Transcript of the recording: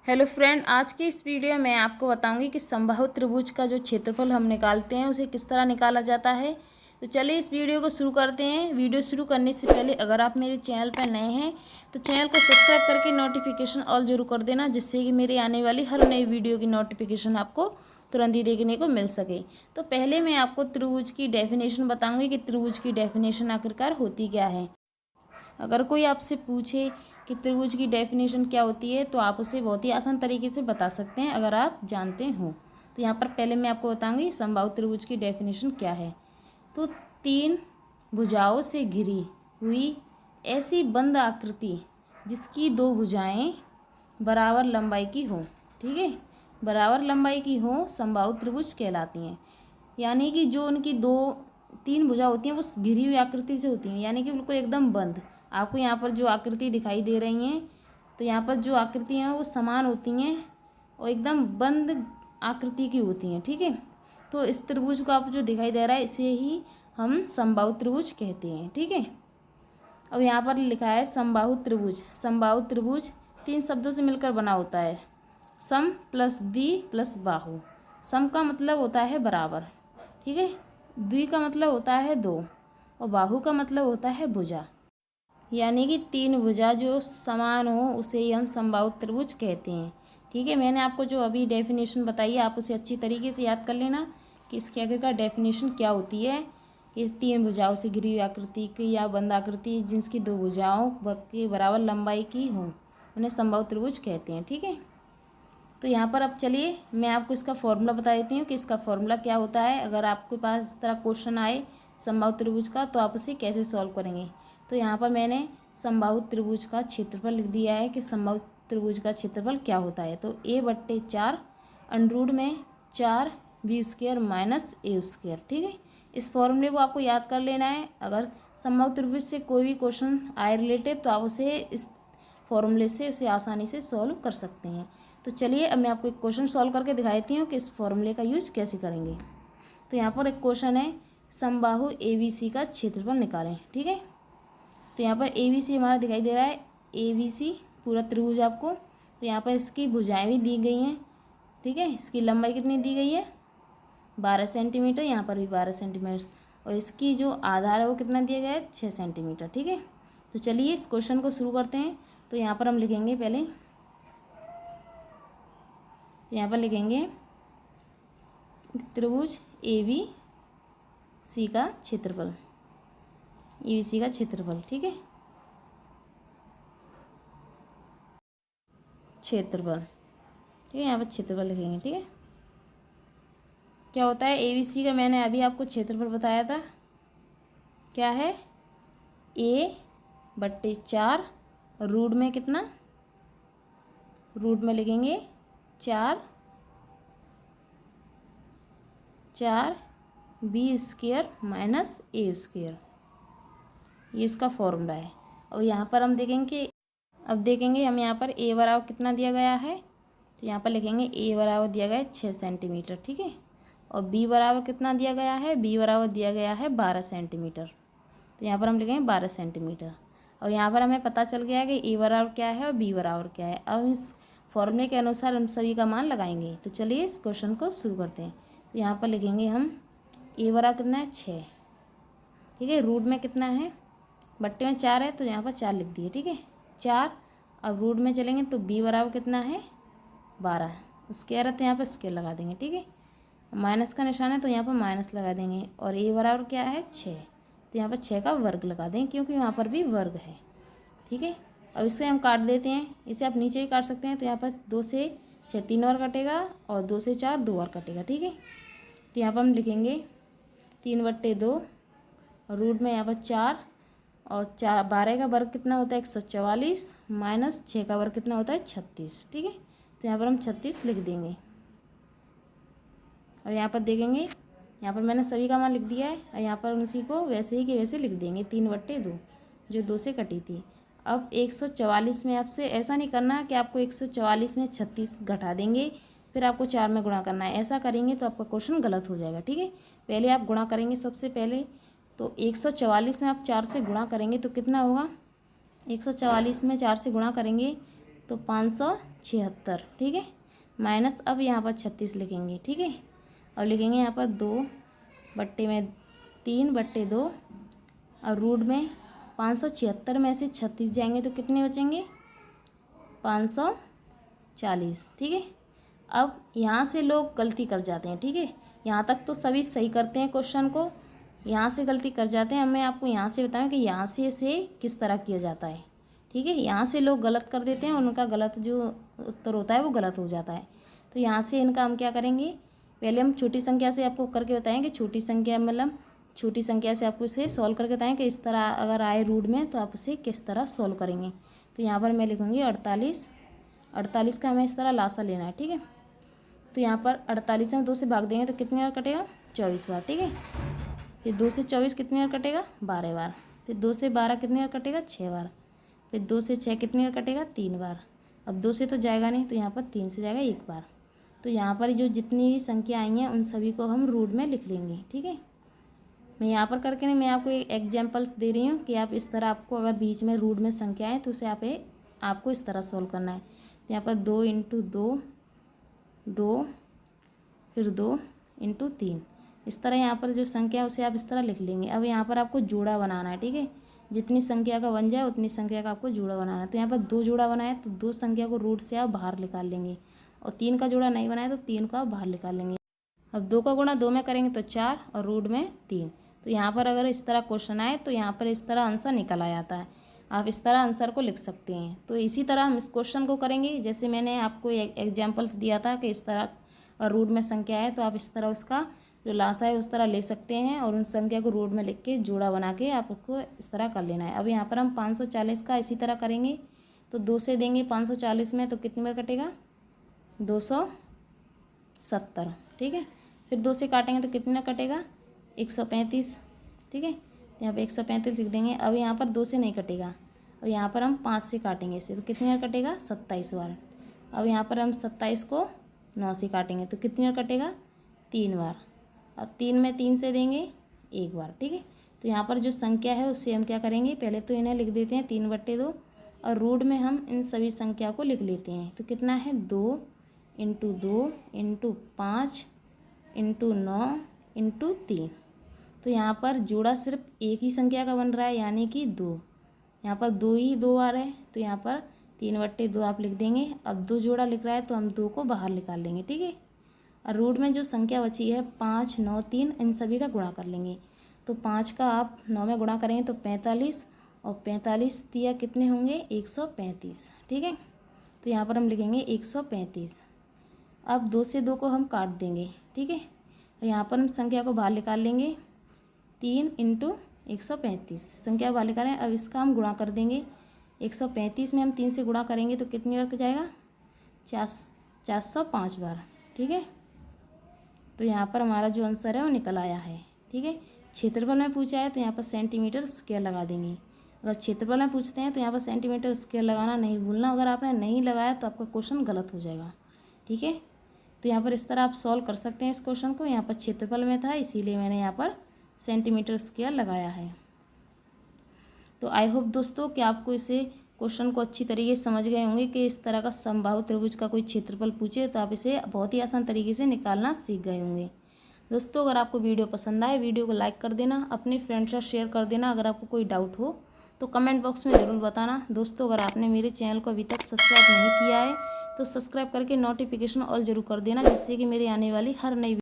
Hello friend, आज की इस वीडियो में आपको बताऊंगी कि समबाहु त्रिभुज का जो क्षेत्रफल हम निकालते हैं उसे किस तरह निकाला जाता है। तो चलिए इस वीडियो को शुरू करते हैं। वीडियो शुरू करने से पहले अगर आप मेरे चैनल पर नए हैं तो चैनल को सब्सक्राइब करके नोटिफिकेशन ऑल जरूर कर देना, जिससे कि मेरे आने वाली हर नई वीडियो की नोटिफिकेशन आपको तुरंत ही देखने को मिल सके। तो पहले मैं आपको त्रिभुज की डेफिनेशन बताऊँगी कि त्रिभुज की डेफिनेशन आखिरकार होती क्या है। अगर कोई आपसे पूछे कि त्रिभुज की डेफिनेशन क्या होती है तो आप उसे बहुत ही आसान तरीके से बता सकते हैं अगर आप जानते हो। तो यहाँ पर पहले मैं आपको बताऊंगी समबाहु त्रिभुज की डेफिनेशन क्या है। तो तीन भुजाओं से घिरी हुई ऐसी बंद आकृति जिसकी दो भुजाएं बराबर लंबाई की हो, ठीक है, बराबर लंबाई की हो, समबाहु त्रिभुज कहलाती हैं। यानी कि जो उनकी तीन भुजा होती हैं वो घिरी हुई आकृति से होती हैं, यानी कि बिल्कुल एकदम बंद। आपको यहाँ पर जो आकृति दिखाई दे रही हैं तो यहाँ पर जो आकृति हैं वो समान होती हैं और एकदम बंद आकृति की होती हैं, ठीक है। तो इस त्रिभुज को आपको जो दिखाई दे रहा है इसे ही हम समबाहु त्रिभुज कहते हैं, ठीक है। अब यहाँ पर लिखा है समबाहु त्रिभुज। समबाहु त्रिभुज तीन शब्दों से मिलकर बना होता है, सम प्लस दी प्लस बाहु। सम का मतलब होता है बराबर, ठीक है, द्वि का मतलब होता है दो और बाहु का मतलब होता है भुजा। यानी कि तीन भुजा जो समान हो उसे ही हम समबाहु त्रिभुज कहते हैं, ठीक है। मैंने आपको जो अभी डेफिनेशन बताई है आप उसे अच्छी तरीके से याद कर लेना कि इसके आखिरकार डेफिनेशन क्या होती है। कि तीन भुजाओं से घिरी हुई आकृति की या बंद आकृति जिसकी दो भुजाओं के बराबर लंबाई की हो उन्हें समबाहु त्रिभुज कहते हैं, ठीक है। तो यहाँ पर अब चलिए मैं आपको इसका फॉर्मूला बता देती हूँ कि इसका फॉर्मूला क्या होता है। अगर आपके पास इस तरह क्वेश्चन आए समबाहु त्रिभुज का तो आप उसे कैसे सॉल्व करेंगे। तो यहाँ पर मैंने समबाहु त्रिभुज का क्षेत्रफल लिख दिया है कि समबाहु त्रिभुज का क्षेत्रफल क्या होता है। तो a/4 अंडररूट में 4 b² माइनस a², ठीक है। इस फॉर्मूले को आपको याद कर लेना है। अगर समबाहु त्रिभुज से कोई भी क्वेश्चन आए रिलेटेड तो आप उसे इस फॉर्मूले से उसे आसानी से सॉल्व कर सकते हैं। तो चलिए अब मैं आपको एक क्वेश्चन सॉल्व करके दिखाती हूँ कि इस फॉर्मूले का यूज कैसे करेंगे। तो यहाँ पर एक क्वेश्चन है, समबाहु ABC का क्षेत्रफल निकालें, ठीक है। तो यहाँ पर ABC हमारा दिखाई दे रहा है, ABC पूरा त्रिभुज आपको। तो यहाँ पर इसकी भुजाएं भी दी गई हैं, ठीक है। इसकी लंबाई कितनी दी गई है 12 सेंटीमीटर, यहाँ पर भी 12 सेंटीमीटर, और इसकी जो आधार है वो कितना दिया गया है 6 सेंटीमीटर, ठीक है। तो चलिए इस क्वेश्चन को शुरू करते हैं। तो यहाँ पर हम लिखेंगे पहले, तो यहाँ पर लिखेंगे त्रिभुज ABC का क्षेत्रफल, ABC का क्षेत्रफल, ठीक है, क्षेत्रफल, ठीक है। यहाँ पर क्षेत्रफल लिखेंगे, ठीक है। क्या होता है ABC का, मैंने अभी आपको क्षेत्रफल बताया था, क्या है a/4 रूट में कितना, रूट में लिखेंगे 4 b² माइनस a², ये इसका फॉर्मूला है। और यहाँ पर हम देखेंगे, अब देखेंगे हम यहाँ पर a बराबर कितना दिया गया है। तो यहाँ पर लिखेंगे a बराबर दिया गया है 6 सेंटीमीटर, ठीक है। और b बराबर कितना दिया गया है, b बराबर दिया गया है 12 सेंटीमीटर। तो यहाँ पर हम लिखेंगे 12 सेंटीमीटर। और यहाँ पर हमें पता चल गया है कि a बराबर क्या है और b बराबर क्या है। अब इस फॉर्मूले के अनुसार उन सभी का मान लगाएंगे। तो चलिए इस क्वेश्चन को शुरू करते हैं। तो यहाँ पर लिखेंगे हम a बराबर कितना है 6, ठीक है। रूट में कितना है, बट्टे में 4 है तो यहाँ पर 4 लिख दिए, ठीक है, 4। अब रूट में चलेंगे तो b बराबर कितना है 12, स्क्वायर है तो यहाँ पर स्क्वायर लगा देंगे, ठीक है। माइनस का निशान है तो यहाँ पर माइनस लगा देंगे। और a बराबर क्या है 6, तो यहाँ पर 6 का वर्ग लगा देंगे क्योंकि यहाँ पर भी वर्ग है, ठीक है। अब इसे हम काट देते हैं, इसे आप नीचे भी काट सकते हैं। तो यहाँ पर 2 से 6 3 बार कटेगा और 2 से 4 2 बार कटेगा, ठीक है। तो यहाँ पर हम लिखेंगे 3/2 और रूट में यहाँ पर 4 और 12 का वर्ग कितना होता है 144 माइनस 6 का वर्ग कितना होता है 36, ठीक है। तो यहाँ पर हम 36 लिख देंगे। और यहाँ पर देखेंगे, यहाँ पर मैंने सभी का मान लिख दिया है और यहाँ पर उसी को वैसे ही के वैसे लिख देंगे 3/2 जो 2 से कटी थी। अब 144 में आपसे ऐसा नहीं करना कि आपको 144 में 36 घटा देंगे फिर आपको 4 में गुणा करना है, ऐसा करेंगे तो आपका क्वेश्चन गलत हो जाएगा, ठीक है। पहले आप गुणा करेंगे सबसे पहले। तो 144 में आप 4 से गुणा करेंगे तो कितना होगा, 144 में 4 से गुणा करेंगे तो 576, ठीक है, माइनस अब यहाँ पर 36 लिखेंगे, ठीक है। अब लिखेंगे यहाँ पर 2/3/2 और रूट में 576 में से 36 जाएंगे तो कितने बचेंगे? 540, ठीक है। अब यहाँ से लोग गलती कर जाते हैं, ठीक है, यहाँ तक तो सभी सही करते हैं क्वेश्चन को, यहाँ से गलती कर जाते हैं। अब मैं आपको यहाँ से बताऊँ कि यहाँ से इसे किस तरह किया जाता है, ठीक है। यहाँ से लोग गलत कर देते हैं, उनका गलत जो उत्तर होता है वो गलत हो जाता है। तो यहाँ से इनका हम क्या करेंगे, पहले हम छोटी संख्या से आपको करके बताएंगे। छोटी संख्या मतलब छोटी संख्या से आपको इसे सॉल्व करके बताएं कि इस तरह अगर आए रूट में तो आप उसे किस तरह सॉल्व करेंगे। तो यहाँ पर मैं लिखूँगी 48 का हमें इस तरह लासा लेना है, ठीक है। तो यहाँ पर 48 में 2 से भाग देंगे तो कितनी बार कटेगा? 24 बार, ठीक है। फिर 2 से 24 कितनी बार कटेगा? 12 बार। फिर 2 से 12 कितनी बार कटेगा? 6 बार। फिर 2 से 6 कितनी बार कटेगा? 3 बार। अब 2 से तो जाएगा नहीं, तो यहाँ पर 3 से जाएगा 1 बार। तो यहाँ पर जो जितनी भी संख्या आई हैं उन सभी को हम रूट में लिख लेंगे, ठीक है। मैं यहाँ पर करके नहीं, मैं आपको एक एग्जाम्पल्स दे रही हूँ कि आप इस तरह, आपको अगर बीच में रूट में संख्या है तो उसे आपको इस तरह सॉल्व करना है। तो यहाँ पर 2 × 2 2 फिर 2 × 3, इस तरह यहाँ पर जो संख्या है उसे आप इस तरह लिख लेंगे। अब यहाँ पर आपको जोड़ा बनाना है, ठीक है। जितनी संख्या का बन जाए उतनी संख्या का आपको जोड़ा बनाना है। तो यहाँ पर 2 जोड़ा बनाए तो 2 संख्या को रूट से आप बाहर निकाल लेंगे, और 3 का जोड़ा नहीं बनाए तो 3 को आप बाहर निकाल लेंगे। अब 2 का गुणा 2 में करेंगे तो 4 और रूट में 3। तो यहाँ पर अगर इस तरह क्वेश्चन आए तो यहाँ पर इस तरह आंसर निकल आ जाता है। आप इस तरह आंसर को लिख सकते हैं। तो इसी तरह हम इस क्वेश्चन को करेंगे, जैसे मैंने आपको एग्जाम्पल्स दिया था कि इस तरह और रूट में संख्या है तो आप इस तरह उसका जो लासा है उस तरह ले सकते हैं, और उन संख्या को रूट में लिख के जोड़ा बना के आप उसको इस तरह कर लेना है। अब यहाँ पर हम 540 का इसी तरह करेंगे। तो 2 से देंगे 540 में तो कितनी बार कटेगा? 270, ठीक है। फिर 2 से काटेंगे तो कितना कटेगा? 135, ठीक है। तो यहाँ पे 135 लिख देंगे। अब यहाँ पर 2 से नहीं कटेगा, अब यहाँ पर हम 5 से काटेंगे इसे, तो कितनी बार कटेगा? 27 बार। अब यहाँ पर हम 27 को 9 से काटेंगे तो कितनी बार कटेगा? 3 बार। अब 3 में 3 से देंगे 1 बार, ठीक है। तो यहाँ पर जो संख्या है उससे हम क्या करेंगे, पहले तो इन्हें लिख देते हैं 3/2 और रूट में हम इन सभी संख्या को लिख लेते हैं। तो कितना है? 2 × 2 × 5 × 9 × 3। तो यहाँ पर जोड़ा सिर्फ एक ही संख्या का बन रहा है, यानी कि 2। यहाँ पर 2 ही 2 बार है, तो यहाँ पर 3/2 आप लिख देंगे। अब 2 जोड़ा लिख रहा है तो हम 2 को बाहर निकाल लेंगे, ठीक है। और रूट में जो संख्या बची है 5, 9, 3, इन सभी का गुणा कर लेंगे। तो 5 का आप 9 में गुणा करेंगे तो 45, और 45 दिया कितने होंगे? 135, ठीक है। तो यहाँ पर हम लिखेंगे 135। अब 2 से 2 को हम काट देंगे, ठीक है। तो यहाँ पर हम संख्या को बाहर निकाल लेंगे, 3 × 135 संख्या बाहर निकालें। अब इसका हम गुणा कर देंगे। 135 में हम 3 से गुणा करेंगे तो कितनी बार जाएगा? 405 बार, ठीक है। तो यहाँ पर हमारा जो आंसर है वो निकल आया है, ठीक है। क्षेत्रफल में पूछा है तो यहाँ पर सेंटीमीटर स्क्वायर लगा देंगे। अगर क्षेत्रफल में पूछते हैं तो यहाँ पर सेंटीमीटर स्क्वायर लगाना नहीं भूलना। अगर आपने नहीं लगाया तो आपका क्वेश्चन गलत हो जाएगा, ठीक है। तो यहाँ पर इस तरह आप सॉल्व कर सकते हैं इस क्वेश्चन को। यहाँ पर क्षेत्रफल में था इसीलिए मैंने यहाँ पर सेंटीमीटर स्क्वायर लगाया है। तो आई होप दोस्तों कि आपको इसे क्वेश्चन को अच्छी तरीके से समझ गए होंगे कि इस तरह का समबाहु त्रिभुज का कोई क्षेत्रफल पूछे तो आप इसे बहुत ही आसान तरीके से निकालना सीख गए होंगे। दोस्तों अगर आपको वीडियो पसंद आए वीडियो को लाइक कर देना, अपने फ्रेंड्स से शेयर कर देना। अगर आपको कोई डाउट हो तो कमेंट बॉक्स में ज़रूर बताना। दोस्तों अगर आपने मेरे चैनल को अभी तक सब्सक्राइब नहीं किया है तो सब्सक्राइब करके नोटिफिकेशन ऑल जरूर कर देना, जिससे कि मेरे आने वाली हर नई